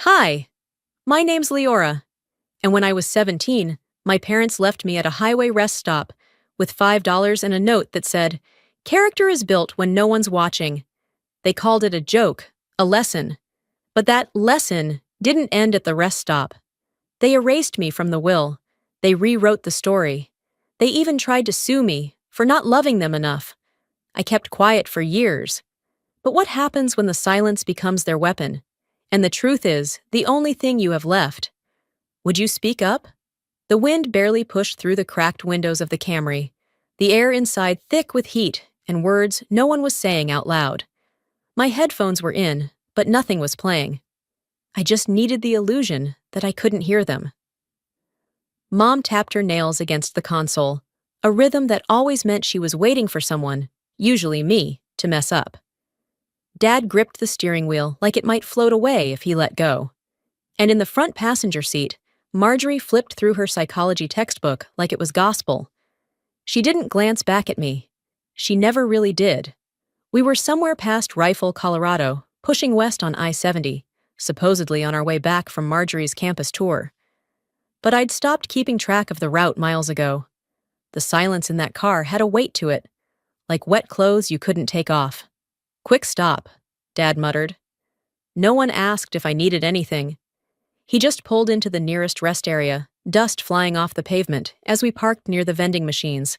Hi, my name's Leora, and when I was 17, my parents left me at a highway rest stop with $5 and a note that said, "Character is built when no one's watching." They called it a joke, a lesson. But that lesson didn't end at the rest stop. They erased me from the will. They rewrote the story. They even tried to sue me for not loving them enough. I kept quiet for years. But what happens when the silence becomes their weapon? And the truth is, the only thing you have left. Would you speak up? The wind barely pushed through the cracked windows of the Camry, the air inside thick with heat and words no one was saying out loud. My headphones were in, but nothing was playing. I just needed the illusion that I couldn't hear them. Mom tapped her nails against the console, a rhythm that always meant she was waiting for someone, usually me, to mess up. Dad gripped the steering wheel like it might float away if he let go. And in the front passenger seat, Marjorie flipped through her psychology textbook like it was gospel. She didn't glance back at me. She never really did. We were somewhere past Rifle, Colorado, pushing west on I-70, supposedly on our way back from Marjorie's campus tour. But I'd stopped keeping track of the route miles ago. The silence in that car had a weight to it, like wet clothes you couldn't take off. "Quick stop," Dad muttered. No one asked if I needed anything. He just pulled into the nearest rest area, dust flying off the pavement as we parked near the vending machines.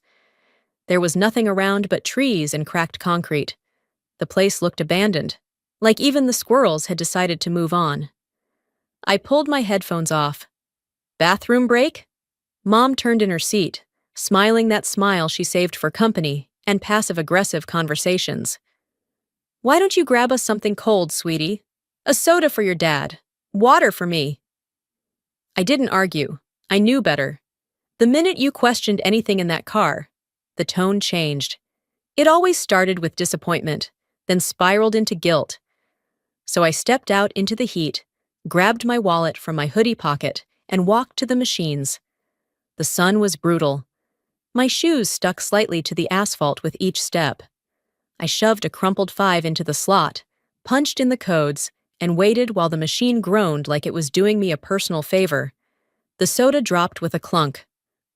There was nothing around but trees and cracked concrete. The place looked abandoned, like even the squirrels had decided to move on. I pulled my headphones off. "Bathroom break?" Mom turned in her seat, smiling that smile she saved for company and passive-aggressive conversations. "Why don't you grab us something cold, sweetie? A soda for your dad. Water for me." I didn't argue. I knew better. The minute you questioned anything in that car, the tone changed. It always started with disappointment, then spiraled into guilt. So I stepped out into the heat, grabbed my wallet from my hoodie pocket, and walked to the machines. The sun was brutal. My shoes stuck slightly to the asphalt with each step. I shoved a crumpled 5 into the slot, punched in the codes, and waited while the machine groaned like it was doing me a personal favor. The soda dropped with a clunk.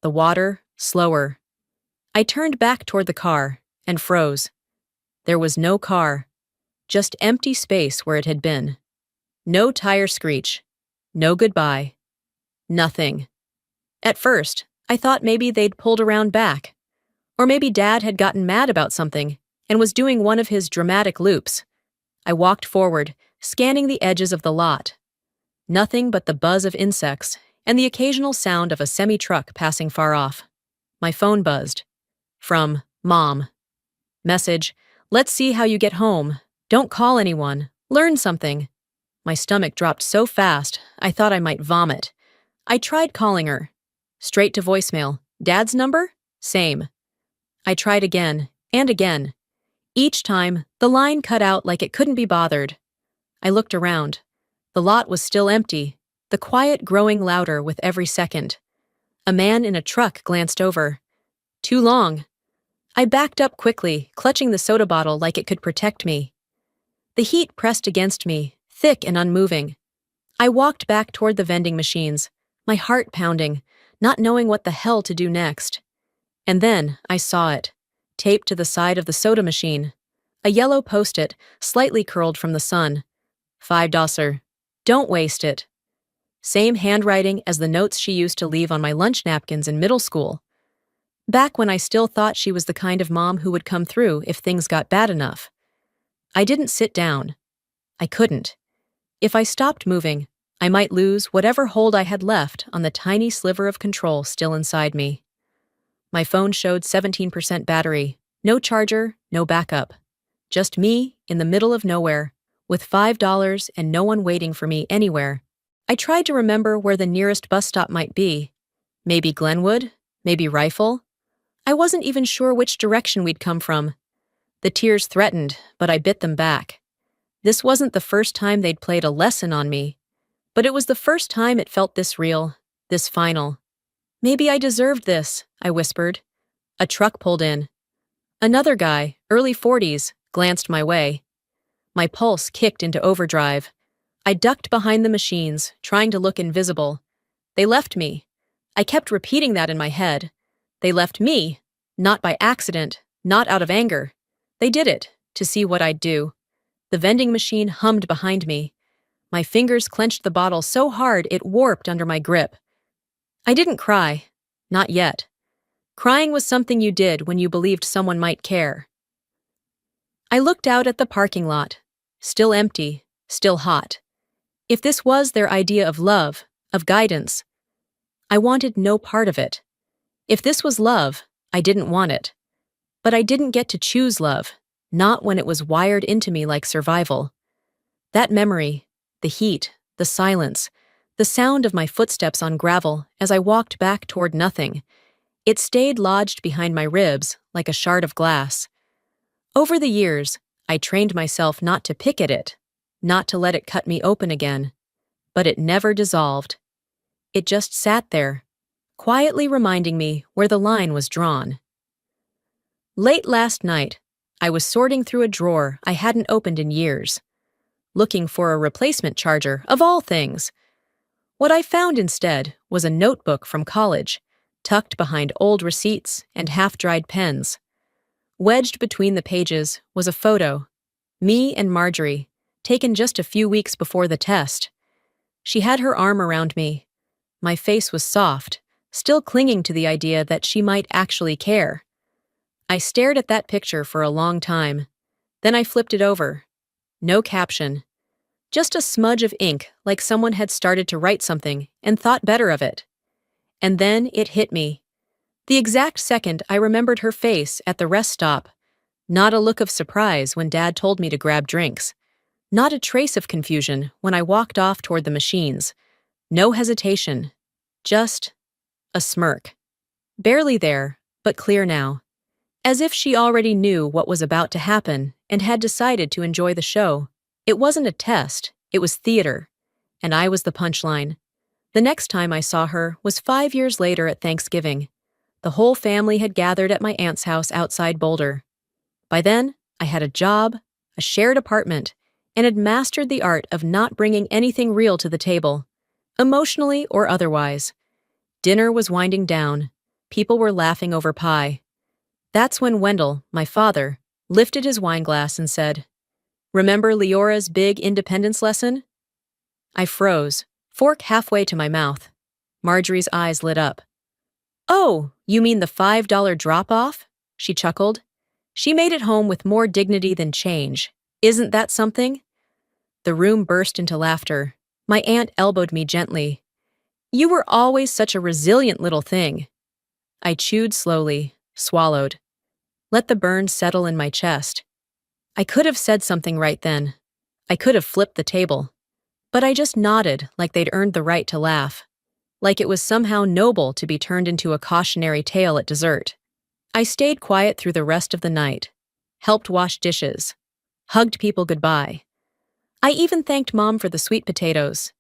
The water, slower. I turned back toward the car and froze. There was no car, just empty space where it had been. No tire screech. No goodbye. Nothing. At first, I thought maybe they'd pulled around back. Or maybe Dad had gotten mad about something and was doing one of his dramatic loops. I walked forward, scanning the edges of the lot. Nothing but the buzz of insects and the occasional sound of a semi-truck passing far off. My phone buzzed. From Mom. Message: "Let's see how you get home. Don't call anyone. Learn something." My stomach dropped so fast, I thought I might vomit. I tried calling her. Straight to voicemail. Dad's number? Same. I tried again, and again. Each time, the line cut out like it couldn't be bothered. I looked around. The lot was still empty, the quiet growing louder with every second. A man in a truck glanced over. Too long. I backed up quickly, clutching the soda bottle like it could protect me. The heat pressed against me, thick and unmoving. I walked back toward the vending machines, my heart pounding, not knowing what the hell to do next. And then I saw it, taped to the side of the soda machine. A yellow post-it, slightly curled from the sun. $5. Don't waste it. Same handwriting as the notes she used to leave on my lunch napkins in middle school. Back when I still thought she was the kind of mom who would come through if things got bad enough. I didn't sit down. I couldn't. If I stopped moving, I might lose whatever hold I had left on the tiny sliver of control still inside me. My phone showed 17% battery, no charger, no backup. Just me in the middle of nowhere, with $5 and no one waiting for me anywhere. I tried to remember where the nearest bus stop might be. Maybe Glenwood, maybe Rifle. I wasn't even sure which direction we'd come from. The tears threatened, but I bit them back. This wasn't the first time they'd played a lesson on me, but it was the first time it felt this real, this final. "Maybe I deserved this," I whispered. A truck pulled in. Another guy, early 40s, glanced my way. My pulse kicked into overdrive. I ducked behind the machines, trying to look invisible. They left me. I kept repeating that in my head. They left me, not by accident, not out of anger. They did it, to see what I'd do. The vending machine hummed behind me. My fingers clenched the bottle so hard it warped under my grip. I didn't cry. Not yet. Crying was something you did when you believed someone might care. I looked out at the parking lot. Still empty, still hot. If this was their idea of love, of guidance, I wanted no part of it. If this was love, I didn't want it. But I didn't get to choose love, not when it was wired into me like survival. That memory, the heat, the silence, the sound of my footsteps on gravel as I walked back toward nothing, it stayed lodged behind my ribs like a shard of glass. Over the years, I trained myself not to pick at it, not to let it cut me open again. But it never dissolved. It just sat there, quietly reminding me where the line was drawn. Late last night, I was sorting through a drawer I hadn't opened in years, looking for a replacement charger, of all things. What I found instead was a notebook from college, tucked behind old receipts and half-dried pens. Wedged between the pages was a photo, me and Marjorie, taken just a few weeks before the test. She had her arm around me. My face was soft, still clinging to the idea that she might actually care. I stared at that picture for a long time. Then I flipped it over. No caption. Just a smudge of ink, like someone had started to write something and thought better of it. And then it hit me. The exact second I remembered her face at the rest stop. Not a look of surprise when Dad told me to grab drinks. Not a trace of confusion when I walked off toward the machines. No hesitation. Just a smirk. Barely there, but clear now. As if she already knew what was about to happen and had decided to enjoy the show. It wasn't a test, it was theater. And I was the punchline. The next time I saw her was 5 years later at Thanksgiving. The whole family had gathered at my aunt's house outside Boulder. By then, I had a job, a shared apartment, and had mastered the art of not bringing anything real to the table, emotionally or otherwise. Dinner was winding down. People were laughing over pie. That's when Wendell, my father, lifted his wine glass and said, "Remember Leora's big independence lesson?" I froze, fork halfway to my mouth. Marjorie's eyes lit up. "Oh, you mean the $5 drop-off?" She chuckled. She made it home with more dignity than change. Isn't that something? The room burst into laughter. My aunt elbowed me gently. "You were always such a resilient little thing." I chewed slowly, swallowed. Let the burn settle in my chest. I could have said something right then. I could have flipped the table. But I just nodded like they'd earned the right to laugh. Like it was somehow noble to be turned into a cautionary tale at dessert. I stayed quiet through the rest of the night. Helped wash dishes. Hugged people goodbye. I even thanked Mom for the sweet potatoes.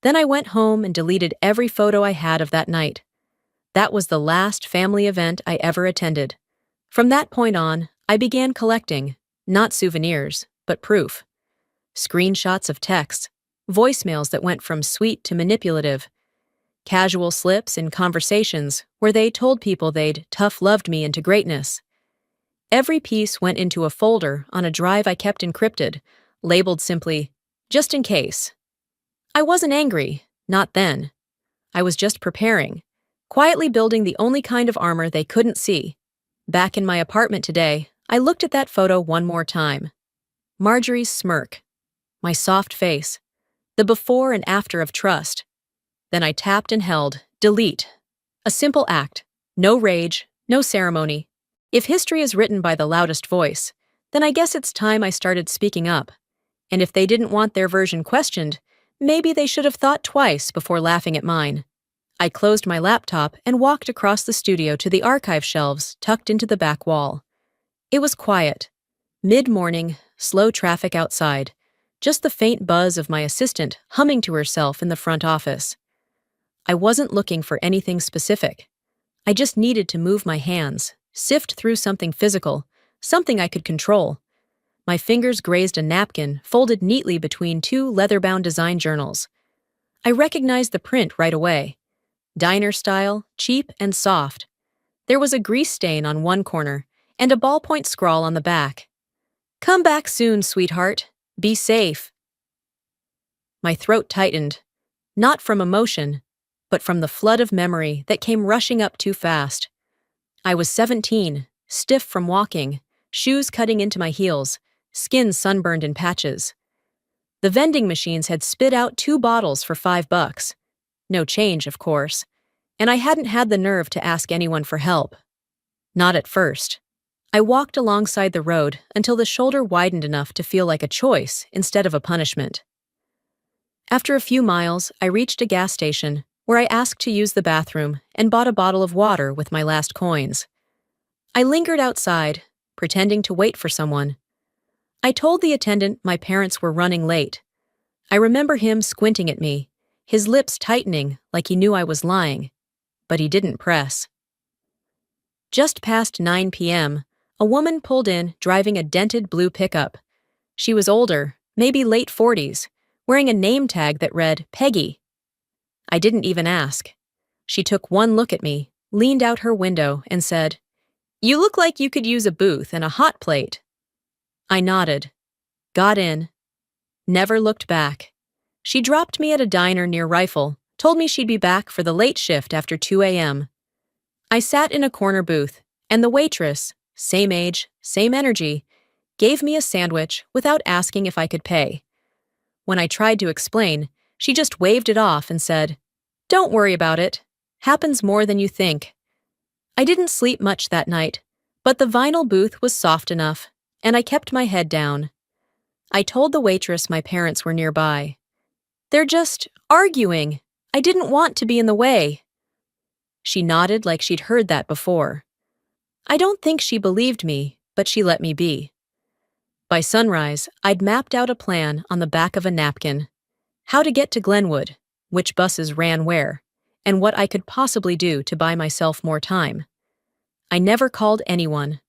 Then I went home and deleted every photo I had of that night. That was the last family event I ever attended. From that point on, I began collecting, not souvenirs, but proof. Screenshots of texts, voicemails that went from sweet to manipulative, casual slips in conversations where they told people they'd tough-loved me into greatness. Every piece went into a folder on a drive I kept encrypted, labeled simply, "Just in case." I wasn't angry, not then. I was just preparing, quietly building the only kind of armor they couldn't see. Back in my apartment today, I looked at that photo one more time. Marjorie's smirk, my soft face, the before and after of trust. Then I tapped and held, delete. A simple act, no rage, no ceremony. If history is written by the loudest voice, then I guess it's time I started speaking up. And if they didn't want their version questioned, maybe they should have thought twice before laughing at mine. I closed my laptop and walked across the studio to the archive shelves tucked into the back wall. It was quiet. Mid-morning, slow traffic outside. Just the faint buzz of my assistant humming to herself in the front office. I wasn't looking for anything specific. I just needed to move my hands, sift through something physical, something I could control. My fingers grazed a napkin folded neatly between two leather-bound design journals. I recognized the print right away. Diner style, cheap and soft. There was a grease stain on one corner and a ballpoint scrawl on the back. "Come back soon, sweetheart. Be safe." My throat tightened, not from emotion, but from the flood of memory that came rushing up too fast. I was 17, stiff from walking, shoes cutting into my heels, skin sunburned in patches. The vending machines had spit out 2 bottles for $5. No change, of course, and I hadn't had the nerve to ask anyone for help. Not at first. I walked alongside the road until the shoulder widened enough to feel like a choice instead of a punishment. After a few miles, I reached a gas station where I asked to use the bathroom and bought a bottle of water with my last coins. I lingered outside, pretending to wait for someone. I told the attendant my parents were running late. I remember him squinting at me, his lips tightening like he knew I was lying, but he didn't press. Just past 9 p.m., a woman pulled in driving a dented blue pickup. She was older, maybe late 40s, wearing a name tag that read Peggy. I didn't even ask. She took one look at me, leaned out her window, and said, "You look like you could use a booth and a hot plate." I nodded, got in, never looked back. She dropped me at a diner near Rifle, told me she'd be back for the late shift after 2 a.m. I sat in a corner booth, and the waitress, same age, same energy, gave me a sandwich without asking if I could pay. When I tried to explain, she just waved it off and said, "Don't worry about it. Happens more than you think." I didn't sleep much that night, but the vinyl booth was soft enough, and I kept my head down. I told the waitress my parents were nearby. "They're just arguing. I didn't want to be in the way." She nodded like she'd heard that before. I don't think she believed me, but she let me be. By sunrise, I'd mapped out a plan on the back of a napkin. How to get to Glenwood, which buses ran where, and what I could possibly do to buy myself more time. I never called anyone.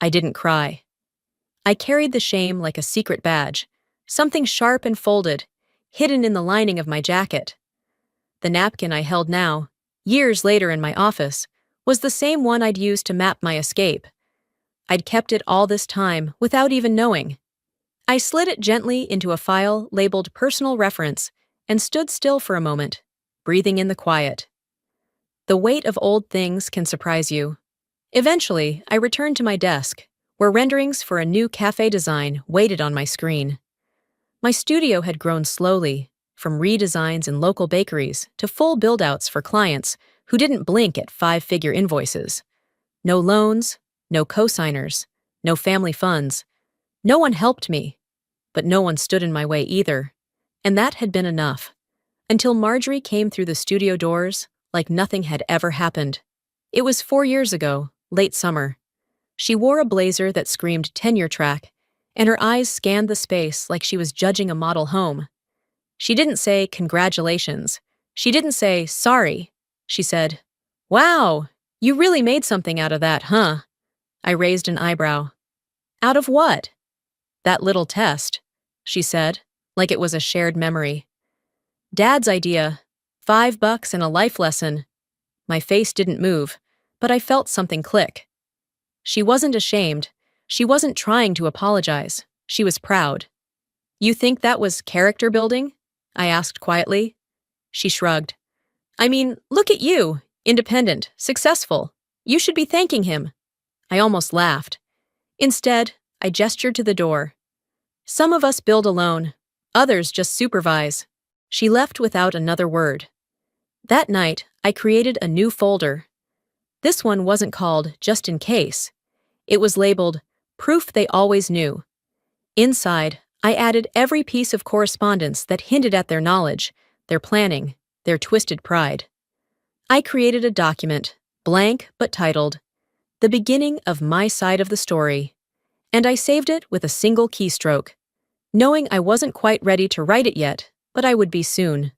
I didn't cry. I carried the shame like a secret badge, something sharp and folded, hidden in the lining of my jacket. The napkin I held now, years later in my office, was the same one I'd used to map my escape. I'd kept it all this time without even knowing. I slid it gently into a file labeled Personal Reference and stood still for a moment, breathing in the quiet. The weight of old things can surprise you. Eventually, I returned to my desk, where renderings for a new cafe design waited on my screen. My studio had grown slowly, from redesigns in local bakeries to full build-outs for clients who didn't blink at 5-figure invoices. No loans, no co-signers, no family funds. No one helped me, but no one stood in my way either. And that had been enough. Until Marjorie came through the studio doors like nothing had ever happened. It was 4 years ago, late summer. She wore a blazer that screamed tenure track, and her eyes scanned the space like she was judging a model home. She didn't say congratulations. She didn't say sorry. She said, "Wow, you really made something out of that, huh?" I raised an eyebrow. "Out of what?" "That little test," she said, like it was a shared memory. "Dad's idea. $5 and a life lesson." My face didn't move, but I felt something click. She wasn't ashamed. She wasn't trying to apologize. She was proud. "You think that was character building?" I asked quietly. She shrugged. "I mean, look at you, independent, successful. You should be thanking him." I almost laughed. Instead, I gestured to the door. "Some of us build alone, others just supervise." She left without another word. That night, I created a new folder. This one wasn't called Just in Case. It was labeled Proof They Always Knew. Inside, I added every piece of correspondence that hinted at their knowledge, their planning, their twisted pride. I created a document, blank but titled, The Beginning of My Side of the Story, and I saved it with a single keystroke, knowing I wasn't quite ready to write it yet, but I would be soon.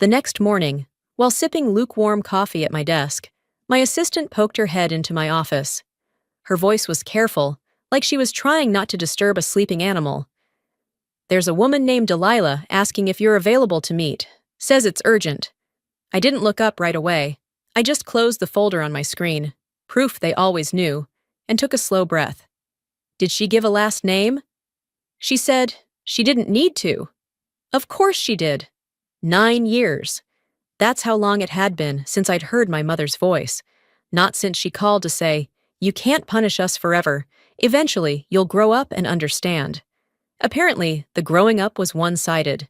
The next morning, while sipping lukewarm coffee at my desk, my assistant poked her head into my office. Her voice was careful, like she was trying not to disturb a sleeping animal. There's a woman named Delilah asking if you're available to meet. Says it's urgent. I didn't look up right away. I just closed the folder on my screen, proof they always knew, and took a slow breath. Did she give a last name? She said she didn't need to. Of course she did. 9 years. That's how long it had been since I'd heard my mother's voice. Not since she called to say, "You can't punish us forever. Eventually, you'll grow up and understand." Apparently, the growing up was one-sided.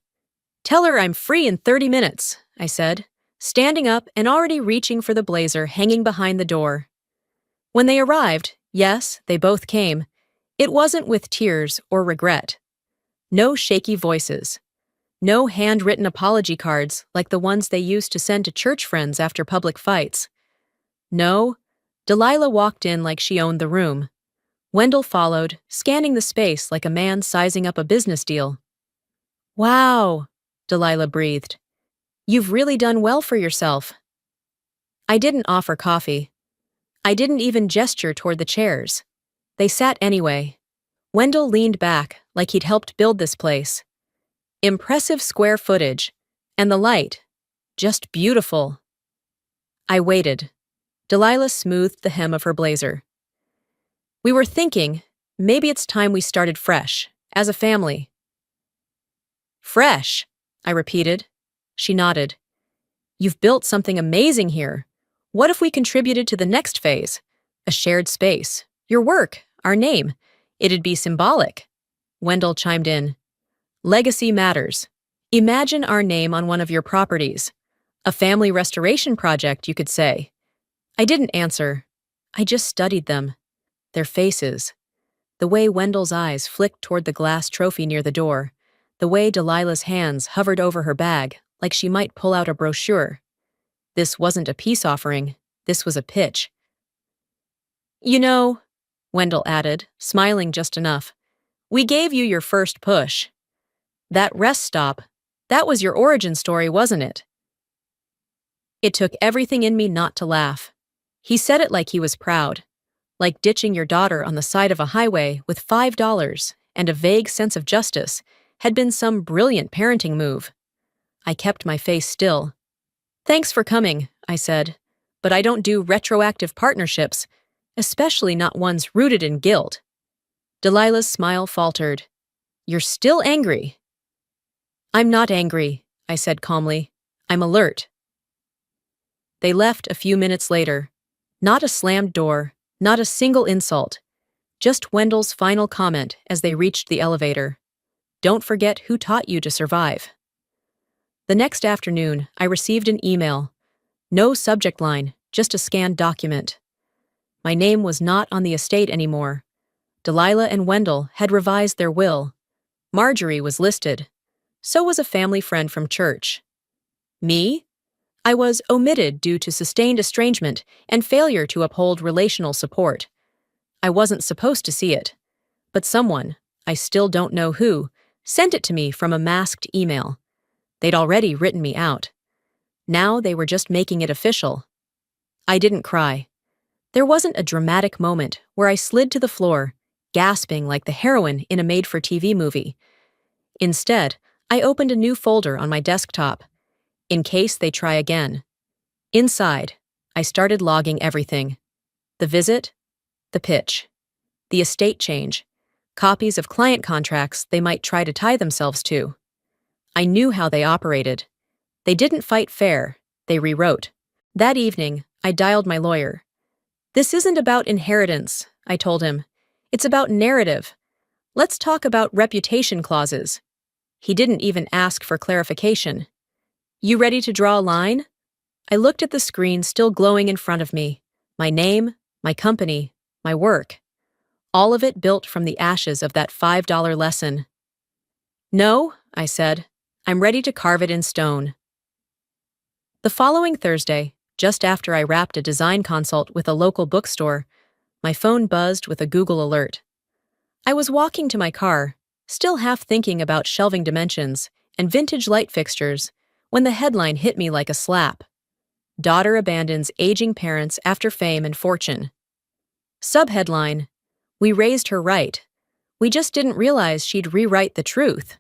"Tell her I'm free in 30 minutes, I said, standing up and already reaching for the blazer hanging behind the door. When they arrived, yes, they both came. It wasn't with tears or regret. No shaky voices. No handwritten apology cards like the ones they used to send to church friends after public fights. No, Delilah walked in like she owned the room. Wendell followed, scanning the space like a man sizing up a business deal. "Wow," Delilah breathed. "You've really done well for yourself." I didn't offer coffee. I didn't even gesture toward the chairs. They sat anyway. Wendell leaned back like he'd helped build this place. Impressive square footage. And the light. Just beautiful. I waited. Delilah smoothed the hem of her blazer. "We were thinking, maybe it's time we started fresh, as a family." "Fresh," I repeated. She nodded. "You've built something amazing here. What if we contributed to the next phase? A shared space. Your work, our name. It'd be symbolic." Wendell chimed in. "Legacy matters. Imagine our name on one of your properties. A family restoration project, you could say." I didn't answer. I just studied them. Their faces. The way Wendell's eyes flicked toward the glass trophy near the door. The way Delilah's hands hovered over her bag, like she might pull out a brochure. This wasn't a peace offering. This was a pitch. "You know," Wendell added, smiling just enough, "we gave you your first push. That rest stop, that was your origin story, wasn't it?" It took everything in me not to laugh. He said it like he was proud. Like ditching your daughter on the side of a highway with $5 and a vague sense of justice had been some brilliant parenting move. I kept my face still. "Thanks for coming," I said, "but I don't do retroactive partnerships, especially not ones rooted in guilt." Delilah's smile faltered. "You're still angry." "I'm not angry," I said calmly. "I'm alert." They left a few minutes later. Not a slammed door, not a single insult. Just Wendell's final comment as they reached the elevator. "Don't forget who taught you to survive." The next afternoon, I received an email. No subject line, just a scanned document. My name was not on the estate anymore. Delilah and Wendell had revised their will. Marjorie was listed. So was a family friend from church. Me? I was omitted due to sustained estrangement and failure to uphold relational support. I wasn't supposed to see it. But someone, I still don't know who, sent it to me from a masked email. They'd already written me out. Now they were just making it official. I didn't cry. There wasn't a dramatic moment where I slid to the floor, gasping like the heroine in a made-for-TV movie. Instead, I opened a new folder on my desktop, in case they try again. Inside, I started logging everything. The visit, the pitch, the estate change, copies of client contracts they might try to tie themselves to. I knew how they operated. They didn't fight fair, they rewrote. That evening, I dialed my lawyer. "This isn't about inheritance," I told him. "It's about narrative. Let's talk about reputation clauses." He didn't even ask for clarification. "You ready to draw a line?" I looked at the screen still glowing in front of me. My name, my company, my work. All of it built from the ashes of that $5 lesson. "No," I said. "I'm ready to carve it in stone." The following Thursday, just after I wrapped a design consult with a local bookstore, my phone buzzed with a Google alert. I was walking to my car, still half thinking about shelving dimensions and vintage light fixtures, when the headline hit me like a slap. Daughter abandons aging parents after fame and fortune. Subheadline: We raised her right. We just didn't realize she'd rewrite the truth.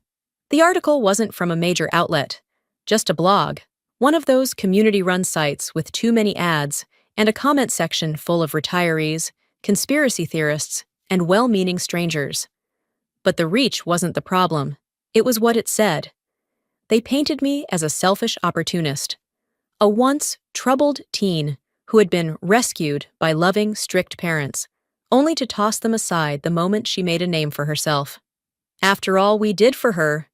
The article wasn't from a major outlet, just a blog, one of those community-run sites with too many ads and a comment section full of retirees, conspiracy theorists, and well-meaning strangers. But the reach wasn't the problem. It was what it said. They painted me as a selfish opportunist, a once troubled teen who had been rescued by loving, strict parents, only to toss them aside the moment she made a name for herself. After all we did for her,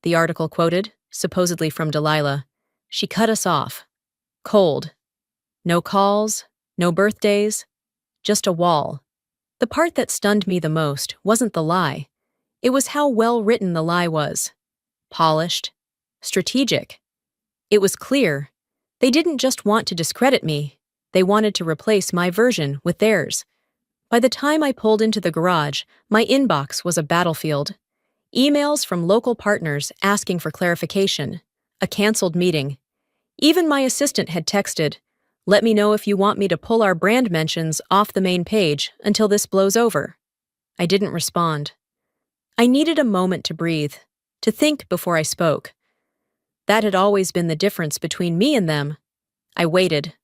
the article quoted, supposedly from Delilah, she cut us off. Cold. No calls, no birthdays, just a wall. The part that stunned me the most wasn't the lie. It was how well written the lie was. Polished. Strategic. It was clear. They didn't just want to discredit me. They wanted to replace my version with theirs. By the time I pulled into the garage, my inbox was a battlefield. Emails from local partners asking for clarification. A canceled meeting. Even my assistant had texted, "Let me know if you want me to pull our brand mentions off the main page until this blows over." I didn't respond. I needed a moment to breathe, to think before I spoke. That had always been the difference between me and them. I waited.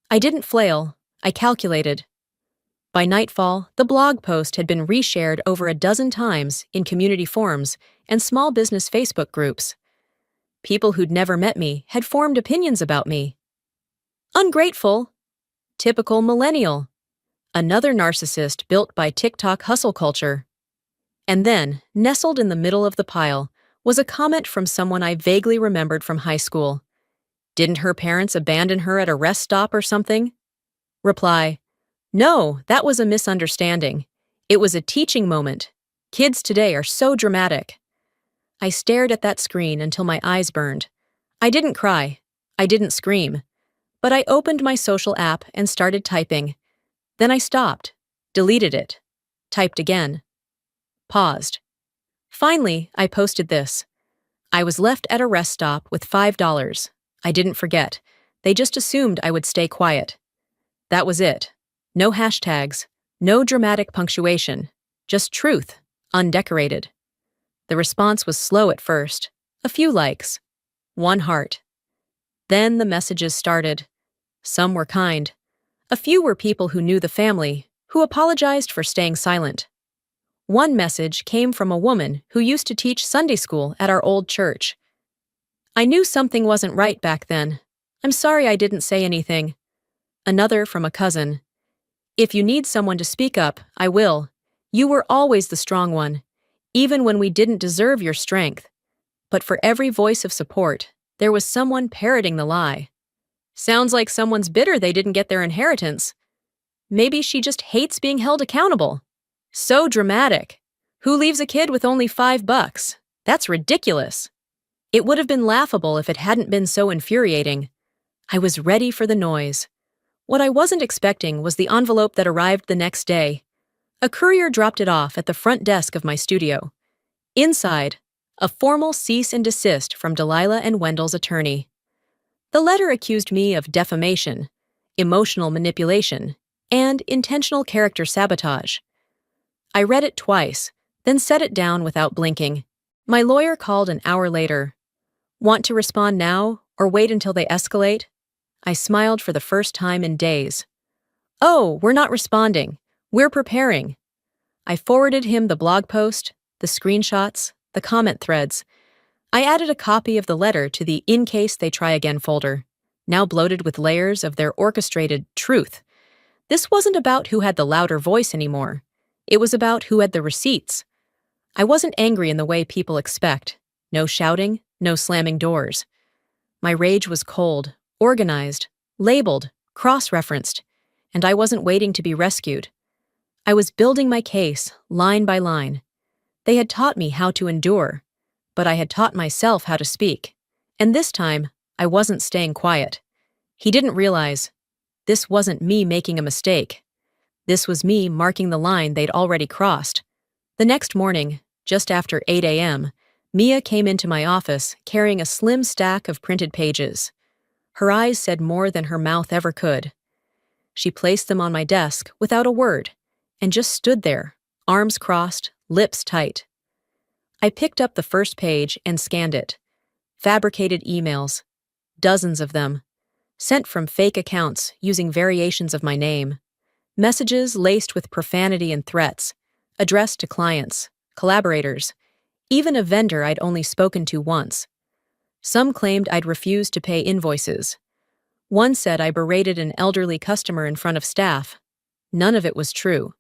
I didn't flail. I calculated. By nightfall, the blog post had been reshared over a dozen times in community forums and small business Facebook groups. People who'd never met me had formed opinions about me. Ungrateful. Typical millennial. Another narcissist built by TikTok hustle culture. And then, nestled in the middle of the pile, was a comment from someone I vaguely remembered from high school. Didn't her parents abandon her at a rest stop or something? Reply, no, that was a misunderstanding. It was a teaching moment. Kids today are so dramatic. I stared at that screen until my eyes burned. I didn't cry. I didn't scream. But I opened my social app and started typing. Then I stopped, deleted it, typed again, paused. Finally, I posted this. I was left at a rest stop with $5. I didn't forget. They just assumed I would stay quiet. That was it. No hashtags, no dramatic punctuation, just truth, undecorated. The response was slow at first. A few likes. One heart. Then the messages started. Some were kind. A few were people who knew the family, who apologized for staying silent. One message came from a woman who used to teach Sunday school at our old church. I knew something wasn't right back then. I'm sorry I didn't say anything. Another from a cousin. If you need someone to speak up, I will. You were always the strong one, even when we didn't deserve your strength. But for every voice of support, there was someone parroting the lie. Sounds like someone's bitter they didn't get their inheritance. Maybe she just hates being held accountable. So dramatic. Who leaves a kid with only $5? That's ridiculous. It would have been laughable if it hadn't been so infuriating. I was ready for the noise. What I wasn't expecting was the envelope that arrived the next day. A courier dropped it off at the front desk of my studio. Inside, a formal cease and desist from Delilah and Wendell's attorney. The letter accused me of defamation, emotional manipulation, and intentional character sabotage. I read it twice, then set it down without blinking. My lawyer called an hour later. Want to respond now or wait until they escalate? I smiled for the first time in days. Oh, we're not responding. We're preparing. I forwarded him the blog post, the screenshots, the comment threads. I added a copy of the letter to the In Case They Try Again folder, now bloated with layers of their orchestrated truth. This wasn't about who had the louder voice anymore. It was about who had the receipts. I wasn't angry in the way people expect. No shouting, no slamming doors. My rage was cold, organized, labeled, cross-referenced, and I wasn't waiting to be rescued. I was building my case, line by line. They had taught me how to endure, but I had taught myself how to speak. And this time, I wasn't staying quiet. He didn't realize. This wasn't me making a mistake. This was me marking the line they'd already crossed. The next morning, just after 8 a.m., Mia came into my office carrying a slim stack of printed pages. Her eyes said more than her mouth ever could. She placed them on my desk without a word, and just stood there, arms crossed, lips tight. I picked up the first page and scanned it. Fabricated emails, dozens of them, sent from fake accounts using variations of my name. Messages laced with profanity and threats, addressed to clients, collaborators, even a vendor I'd only spoken to once. Some claimed I'd refused to pay invoices. One said I berated an elderly customer in front of staff. None of it was true.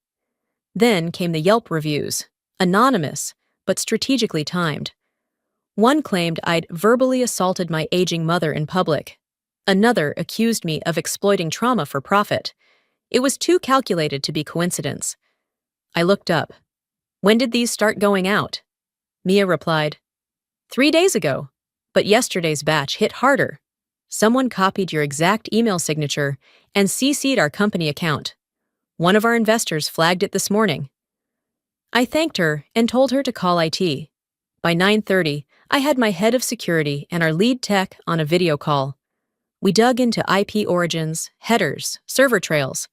Then came the Yelp reviews, anonymous, but strategically timed. One claimed I'd verbally assaulted my aging mother in public. Another accused me of exploiting trauma for profit. It was too calculated to be coincidence. I looked up. When did these start going out? Mia replied, 3 days ago, but yesterday's batch hit harder. Someone copied your exact email signature and CC'd our company account. One of our investors flagged it this morning. I thanked her and told her to call IT. By 9:30, I had my head of security and our lead tech on a video call. We dug into IP origins, headers, server trails.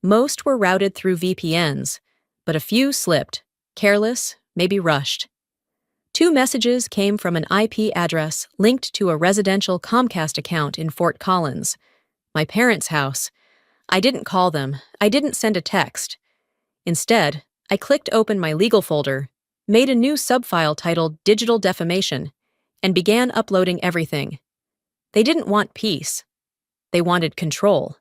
Most were routed through VPNs, but a few slipped, careless, maybe rushed. 2 messages came from an IP address linked to a residential Comcast account in Fort Collins, my parents' house. I didn't call them. I didn't send a text. Instead, I clicked open my legal folder, made a new subfile titled Digital Defamation, and began uploading everything. They didn't want peace. They wanted control.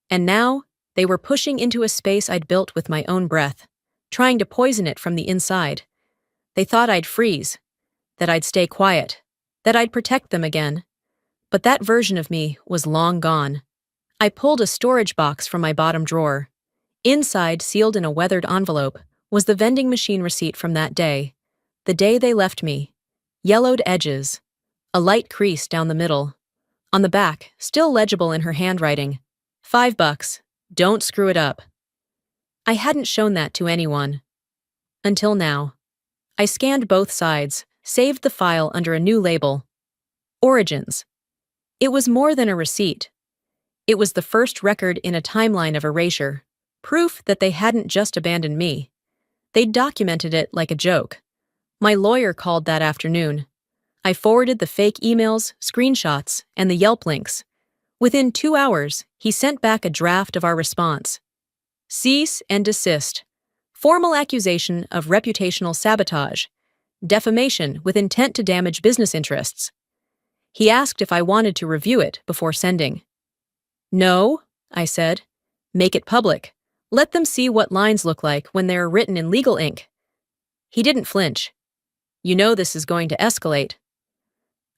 And now, they were pushing into a space I'd built with my own breath, trying to poison it from the inside. They thought I'd freeze, that I'd stay quiet, that I'd protect them again. But that version of me was long gone. I pulled a storage box from my bottom drawer. Inside, sealed in a weathered envelope, was the vending machine receipt from that day. The day they left me. Yellowed edges. A light crease down the middle. On the back, still legible in her handwriting, $5. Don't screw it up. I hadn't shown that to anyone. Until now. I scanned both sides, saved the file under a new label. Origins. It was more than a receipt. It was the first record in a timeline of erasure, proof that they hadn't just abandoned me. They'd documented it like a joke. My lawyer called that afternoon. I forwarded the fake emails, screenshots, and the Yelp links. Within 2 hours, he sent back a draft of our response. Cease and desist. Formal accusation of reputational sabotage. Defamation with intent to damage business interests. He asked if I wanted to review it before sending. No, I said. Make it public. Let them see what lines look like when they're written in legal ink. He didn't flinch. You know this is going to escalate.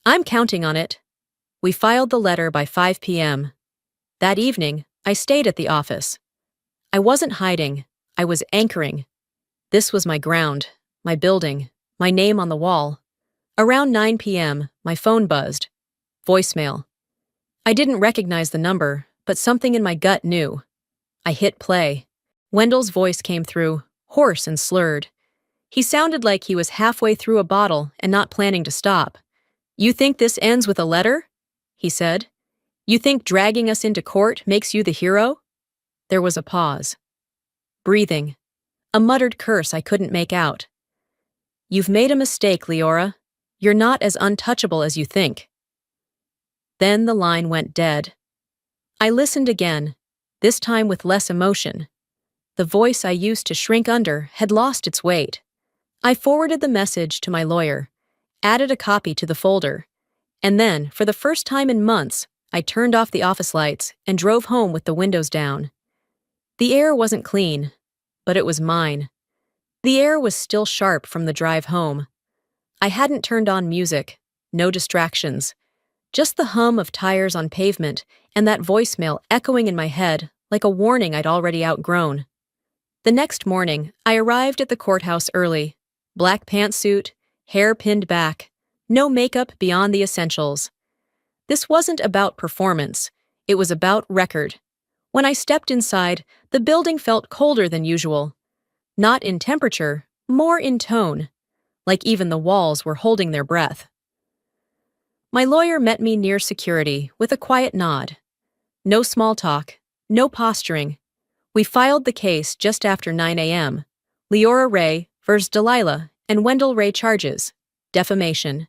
I'm counting on it. We filed the letter by 5 p.m. That evening, I stayed at the office. I wasn't hiding. I was anchoring. This was my ground, my building, my name on the wall. Around 9 p.m., my phone buzzed. Voicemail. I didn't recognize the number, but something in my gut knew. I hit play. Wendell's voice came through, hoarse and slurred. He sounded like he was halfway through a bottle and not planning to stop. You think this ends with a letter? He said. You think dragging us into court makes you the hero? There was a pause. Breathing. A muttered curse I couldn't make out. You've made a mistake, Leora. You're not as untouchable as you think. Then the line went dead. I listened again, this time with less emotion. The voice I used to shrink under had lost its weight. I forwarded the message to my lawyer, added a copy to the folder, and then, for the first time in months, I turned off the office lights and drove home with the windows down. The air wasn't clean, but it was mine. The air was still sharp from the drive home. I hadn't turned on music, no distractions, just the hum of tires on pavement and that voicemail echoing in my head like a warning I'd already outgrown. The next morning, I arrived at the courthouse early. Black pantsuit, hair pinned back, no makeup beyond the essentials. This wasn't about performance, it was about record. When I stepped inside, the building felt colder than usual. Not in temperature, more in tone, like even the walls were holding their breath. My lawyer met me near security with a quiet nod. No small talk, no posturing. We filed the case just after 9 a.m. Leora Ray vs. Delilah and Wendell Ray charges: defamation,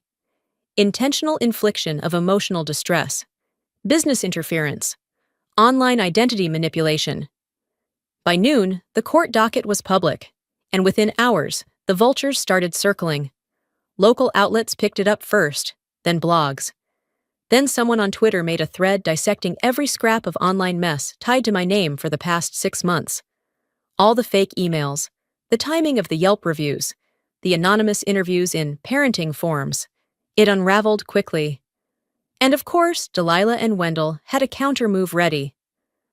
intentional infliction of emotional distress, business interference, online identity manipulation. By noon, the court docket was public, and within hours, the vultures started circling. Local outlets picked it up first, then blogs. Then someone on Twitter made a thread dissecting every scrap of online mess tied to my name for the past 6 months. All the fake emails, the timing of the Yelp reviews, the anonymous interviews in parenting forums. It unraveled quickly. And of course, Delilah and Wendell had a counter-move ready.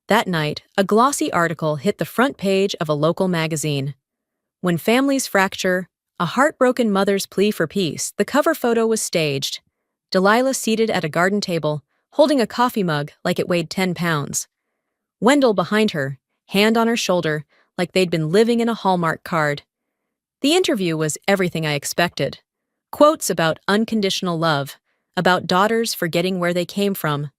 That night, a glossy article hit the front page of a local magazine. When families fracture, a heartbroken mother's plea for peace, the cover photo was staged. Delilah seated at a garden table, holding a coffee mug like it weighed 10 pounds. Wendell behind her, hand on her shoulder, like they'd been living in a Hallmark card. The interview was everything I expected. Quotes about unconditional love, about daughters forgetting where they came from.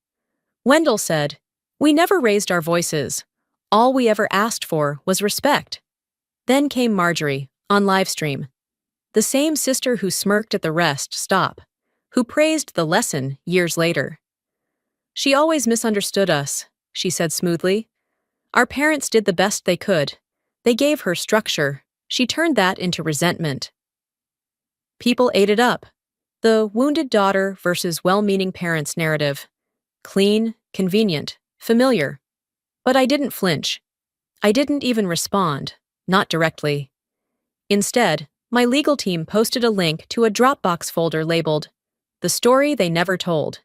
Wendell said, "We never raised our voices. All we ever asked for was respect." Then came Marjorie, on livestream. The same sister who smirked at the rest stop, who praised the lesson years later. "She always misunderstood us," she said smoothly. "Our parents did the best they could. They gave her structure. She turned that into resentment." People ate it up. The wounded daughter versus well-meaning parents narrative. Clean, convenient, familiar. But I didn't flinch. I didn't even respond, not directly. Instead, my legal team posted a link to a Dropbox folder labeled "The Story They Never Told."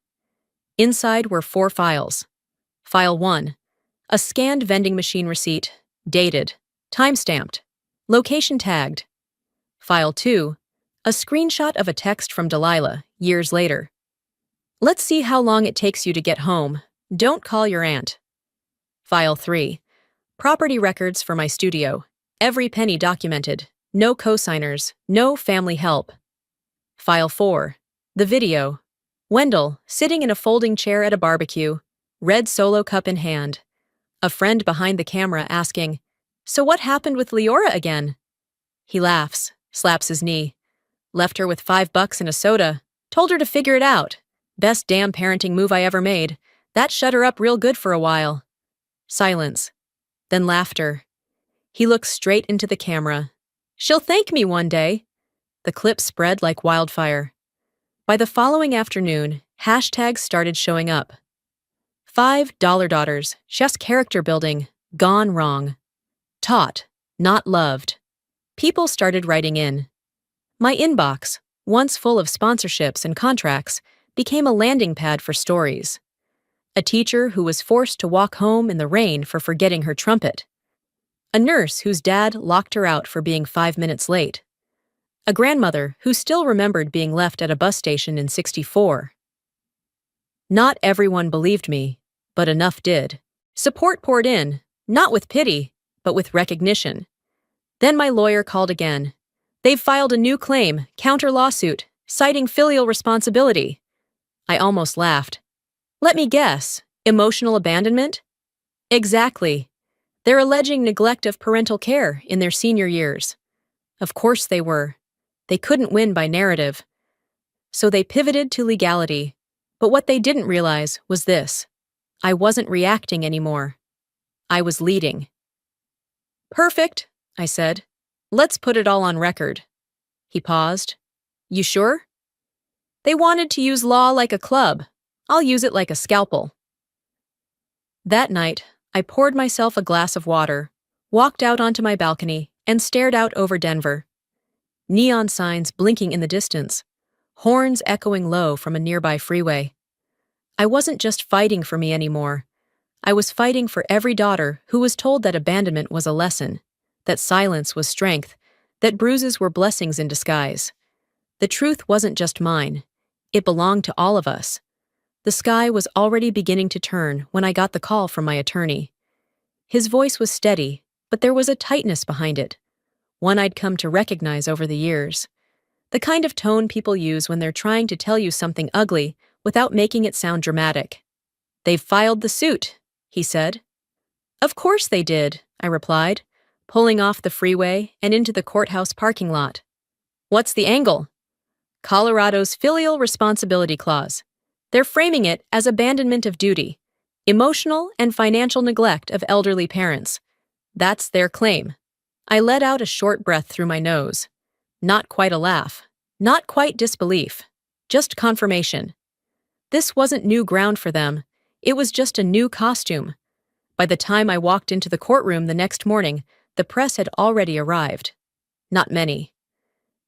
Inside were 4 files. File 1, a scanned vending machine receipt, dated, time-stamped, location tagged. File 2, a screenshot of a text from Delilah, years later. "Let's see how long it takes you to get home. Don't call your aunt." File 3, property records for my studio, every penny documented, no co-signers, no family help. File 4, the video. Wendell, sitting in a folding chair at a barbecue, red Solo cup in hand. A friend behind the camera asking, "So what happened with Leora again?" He laughs, slaps his knee. "Left her with $5 and a soda. Told her to figure it out. Best damn parenting move I ever made. That shut her up real good for a while." Silence. Then laughter. He looks straight into the camera. "She'll thank me one day." The clip spread like wildfire. By the following afternoon, hashtags started showing up. $5 daughters, just character building, gone wrong. Taught, not loved. People started writing in. My inbox, once full of sponsorships and contracts, became a landing pad for stories. A teacher who was forced to walk home in the rain for forgetting her trumpet. A nurse whose dad locked her out for being 5 minutes late. A grandmother who still remembered being left at a bus station in '64. Not everyone believed me, but enough did. Support poured in, not with pity, but with recognition. Then my lawyer called again. "They've filed a new claim, counter-lawsuit, citing filial responsibility." I almost laughed. "Let me guess, emotional abandonment?" Exactly. They're alleging neglect of parental care in their senior years. Of course they were. They couldn't win by narrative. So they pivoted to legality. But what they didn't realize was this. I wasn't reacting anymore. I was leading. "Perfect," I said. "Let's put it all on record." He paused. "You sure?" "They wanted to use law like a club. I'll use it like a scalpel." That night, I poured myself a glass of water, walked out onto my balcony, and stared out over Denver. Neon signs blinking in the distance, horns echoing low from a nearby freeway. I wasn't just fighting for me anymore. I was fighting for every daughter who was told that abandonment was a lesson, that silence was strength, that bruises were blessings in disguise. The truth wasn't just mine. It belonged to all of us. The sky was already beginning to turn when I got the call from my attorney. His voice was steady, but there was a tightness behind it, one I'd come to recognize over the years. The kind of tone people use when they're trying to tell you something ugly without making it sound dramatic. "They've filed the suit," he said. "Of course they did," I replied, pulling off the freeway and into the courthouse parking lot. What's the angle? Colorado's filial responsibility clause. They're framing it as abandonment of duty, emotional and financial neglect of elderly parents. That's their claim. I let out a short breath through my nose. Not quite a laugh. Not quite disbelief. Just confirmation. This wasn't new ground for them. It was just a new costume. By the time I walked into the courtroom the next morning, the press had already arrived. Not many.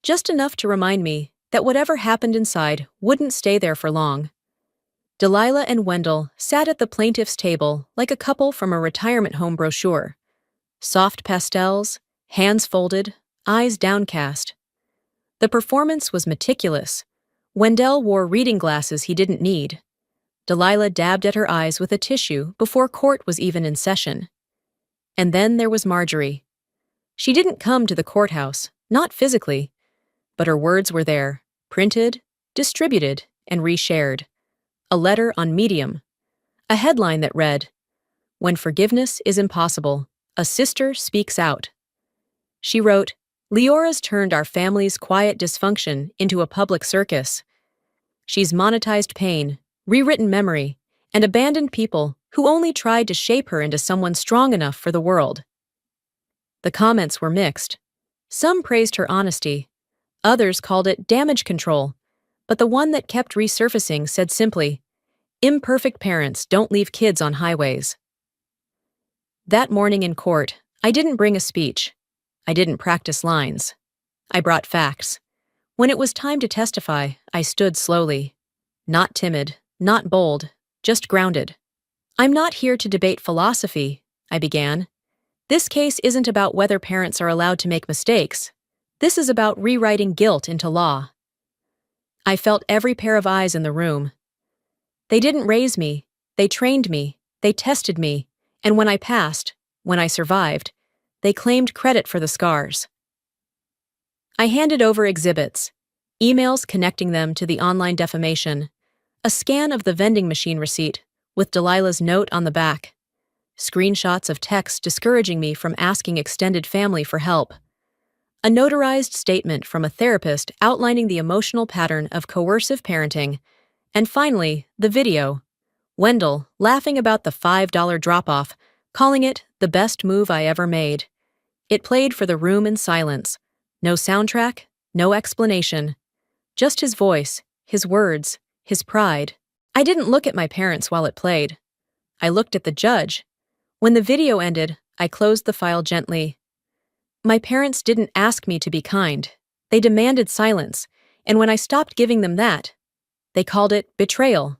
Just enough to remind me that whatever happened inside wouldn't stay there for long. Delilah and Wendell sat at the plaintiff's table like a couple from a retirement home brochure. Soft pastels, hands folded, eyes downcast. The performance was meticulous. Wendell wore reading glasses he didn't need. Delilah dabbed at her eyes with a tissue before court was even in session. And then there was Marjorie. She didn't come to the courthouse, not physically, but her words were there, printed, distributed, and reshared. A letter on Medium. A headline that read, "When forgiveness is impossible, a sister speaks out." She wrote, "Leora's turned our family's quiet dysfunction into a public circus. She's monetized pain, rewritten memory, and abandoned people who only tried to shape her into someone strong enough for the world." The comments were mixed. Some praised her honesty. Others called it damage control. But the one that kept resurfacing said simply, "Imperfect parents don't leave kids on highways." That morning in court, I didn't bring a speech. I didn't practice lines. I brought facts. When it was time to testify, I stood slowly. Not timid, not bold, just grounded. "I'm not here to debate philosophy," I began. "This case isn't about whether parents are allowed to make mistakes. This is about rewriting guilt into law." I felt every pair of eyes in the room. They didn't raise me, they trained me, they tested me, and when I passed, when I survived, they claimed credit for the scars. I handed over exhibits, emails connecting them to the online defamation, a scan of the vending machine receipt with Delilah's note on the back, screenshots of texts discouraging me from asking extended family for help, a notarized statement from a therapist outlining the emotional pattern of coercive parenting, and finally, the video. Wendell laughing about the $5 drop-off, calling it the best move I ever made. It played for the room in silence. No soundtrack, no explanation. Just his voice, his words, his pride. I didn't look at my parents while it played. I looked at the judge. When the video ended, I closed the file gently. My parents didn't ask me to be kind. They demanded silence, and when I stopped giving them that, they called it betrayal.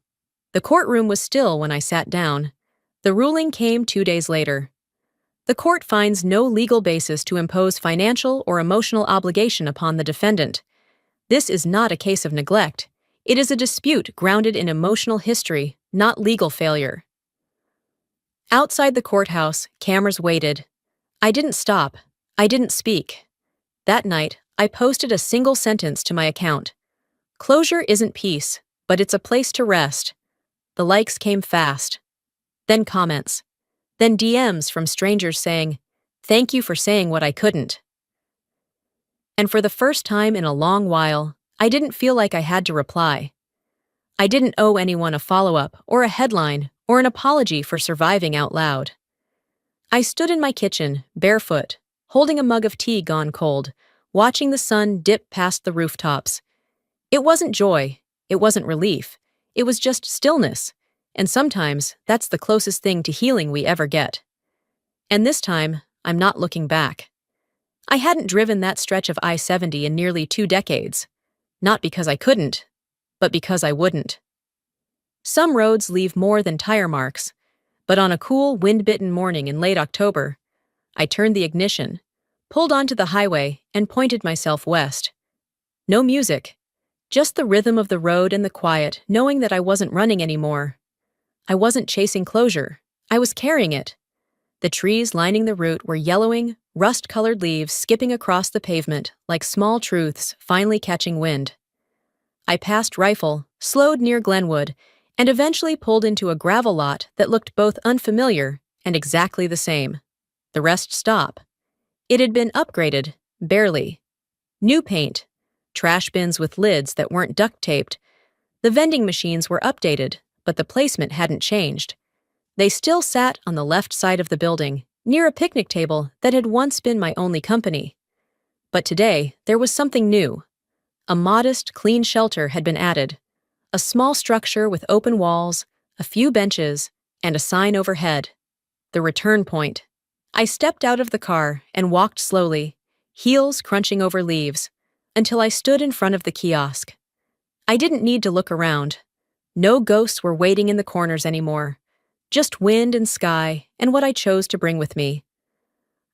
The courtroom was still when I sat down. The ruling came 2 days later. The court finds no legal basis to impose financial or emotional obligation upon the defendant. This is not a case of neglect. It is a dispute grounded in emotional history, not legal failure. Outside the courthouse, cameras waited. I didn't stop. I didn't speak. That night, I posted a single sentence to my account. "Closure isn't peace, but it's a place to rest." The likes came fast. Then comments. Then DMs from strangers saying, "Thank you for saying what I couldn't." And for the first time in a long while, I didn't feel like I had to reply. I didn't owe anyone a follow-up or a headline or an apology for surviving out loud. I stood in my kitchen, barefoot, holding a mug of tea gone cold, watching the sun dip past the rooftops. It wasn't joy, it wasn't relief, it was just stillness, and sometimes that's the closest thing to healing we ever get. And this time, I'm not looking back. I hadn't driven that stretch of I-70 in nearly 2 decades, not because I couldn't, but because I wouldn't. Some roads leave more than tire marks, but on a cool, wind-bitten morning in late October, I turned the ignition, pulled onto the highway, and pointed myself west. No music, just the rhythm of the road and the quiet, knowing that I wasn't running anymore. I wasn't chasing closure, I was carrying it. The trees lining the route were yellowing, rust-colored leaves skipping across the pavement like small truths finally catching wind. I passed Rifle, slowed near Glenwood, and eventually pulled into a gravel lot that looked both unfamiliar and exactly the same. The rest stop. It had been upgraded, barely. New paint, trash bins with lids that weren't duct taped. The vending machines were updated, but the placement hadn't changed. They still sat on the left side of the building, near a picnic table that had once been my only company. But today, there was something new. A modest, clean shelter had been added. A small structure with open walls, a few benches, and a sign overhead. The return point. I stepped out of the car and walked slowly, heels crunching over leaves, until I stood in front of the kiosk. I didn't need to look around. No ghosts were waiting in the corners anymore. Just wind and sky and what I chose to bring with me.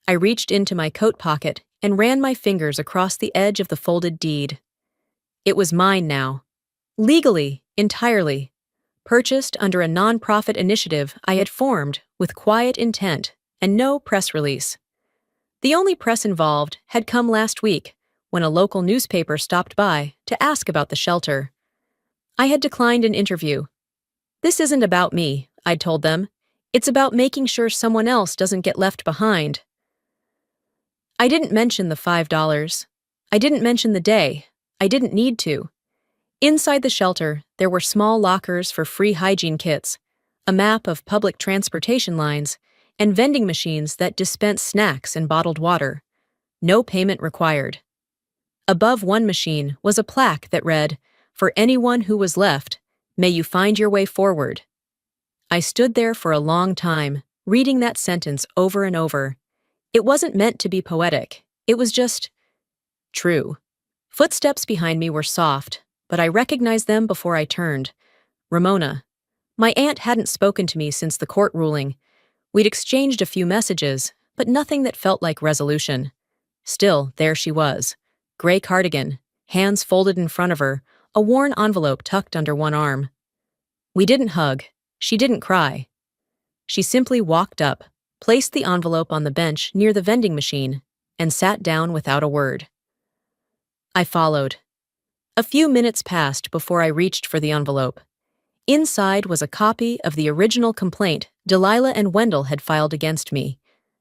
I reached into my coat pocket and ran my fingers across the edge of the folded deed. It was mine now. Legally, entirely. Purchased under a non-profit initiative I had formed with quiet intent and no press release. The only press involved had come last week when a local newspaper stopped by to ask about the shelter. I had declined an interview. "This isn't about me," I'd told them. "It's about making sure someone else doesn't get left behind." I didn't mention the $5. I didn't mention the day. I didn't need to. Inside the shelter, there were small lockers for free hygiene kits, a map of public transportation lines, and vending machines that dispense snacks and bottled water. No payment required. Above one machine was a plaque that read, "For anyone who was left, may you find your way forward." I stood there for a long time, reading that sentence over and over. It wasn't meant to be poetic. It was just true. Footsteps behind me were soft, but I recognized them before I turned. Ramona. My aunt hadn't spoken to me since the court ruling. We'd exchanged a few messages, but nothing that felt like resolution. Still, there she was. Gray cardigan, hands folded in front of her, a worn envelope tucked under one arm. We didn't hug. She didn't cry. She simply walked up, placed the envelope on the bench near the vending machine, and sat down without a word. I followed. A few minutes passed before I reached for the envelope. Inside was a copy of the original complaint Delilah and Wendell had filed against me,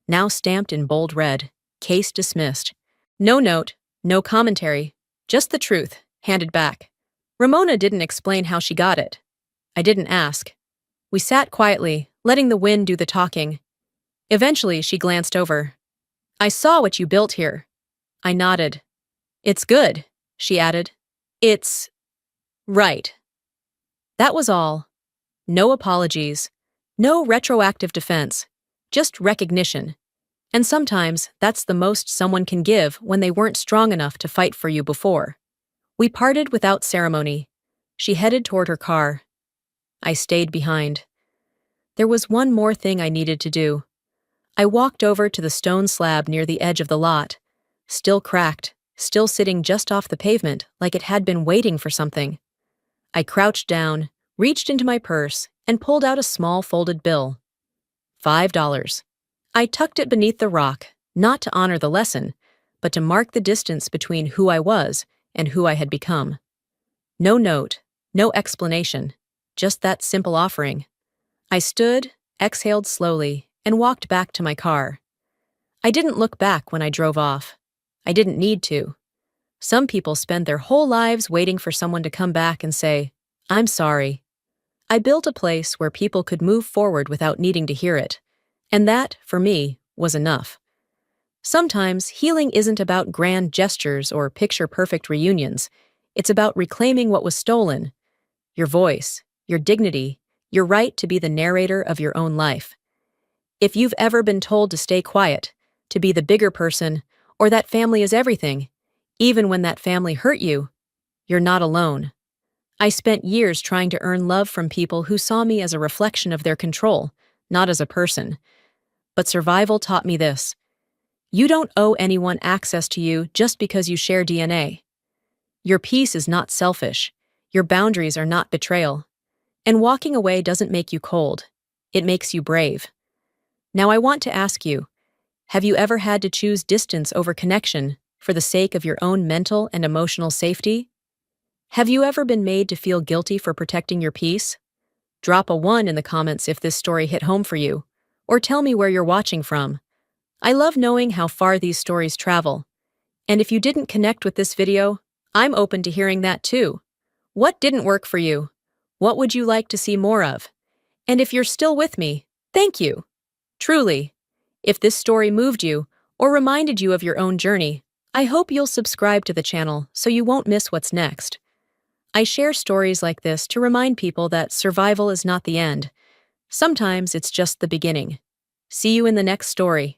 now stamped in bold red, case dismissed. No note, no commentary, just the truth, handed back. Ramona didn't explain how she got it. I didn't ask. We sat quietly, letting the wind do the talking. Eventually, she glanced over. "I saw what you built here." I nodded. "It's good," she added. "It's right." That was all. No apologies. No retroactive defense. Just recognition. And sometimes that's the most someone can give when they weren't strong enough to fight for you before. We parted without ceremony. She headed toward her car. I stayed behind. There was one more thing I needed to do. I walked over to the stone slab near the edge of the lot, still cracked, still sitting just off the pavement like it had been waiting for something. I crouched down, reached into my purse, and pulled out a small folded bill. $5. I tucked it beneath the rock, not to honor the lesson, but to mark the distance between who I was and who I had become. No note, no explanation, just that simple offering. I stood, exhaled slowly, and walked back to my car. I didn't look back when I drove off. I didn't need to. Some people spend their whole lives waiting for someone to come back and say, "I'm sorry." I built a place where people could move forward without needing to hear it, and that, for me, was enough. Sometimes healing isn't about grand gestures or picture-perfect reunions. It's about reclaiming what was stolen: your voice, your dignity, your right to be the narrator of your own life. If you've ever been told to stay quiet, to be the bigger person, or that family is everything, even when that family hurt you, you're not alone. I spent years trying to earn love from people who saw me as a reflection of their control, not as a person. But survival taught me this: you don't owe anyone access to you just because you share DNA. Your peace is not selfish. Your boundaries are not betrayal. And walking away doesn't make you cold. It makes you brave. Now I want to ask you, have you ever had to choose distance over connection for the sake of your own mental and emotional safety? Have you ever been made to feel guilty for protecting your peace? Drop a 1 in the comments if this story hit home for you, or tell me where you're watching from. I love knowing how far these stories travel. And if you didn't connect with this video, I'm open to hearing that too. What didn't work for you? What would you like to see more of? And if you're still with me, thank you. Truly. If this story moved you or reminded you of your own journey, I hope you'll subscribe to the channel so you won't miss what's next. I share stories like this to remind people that survival is not the end. Sometimes it's just the beginning. See you in the next story.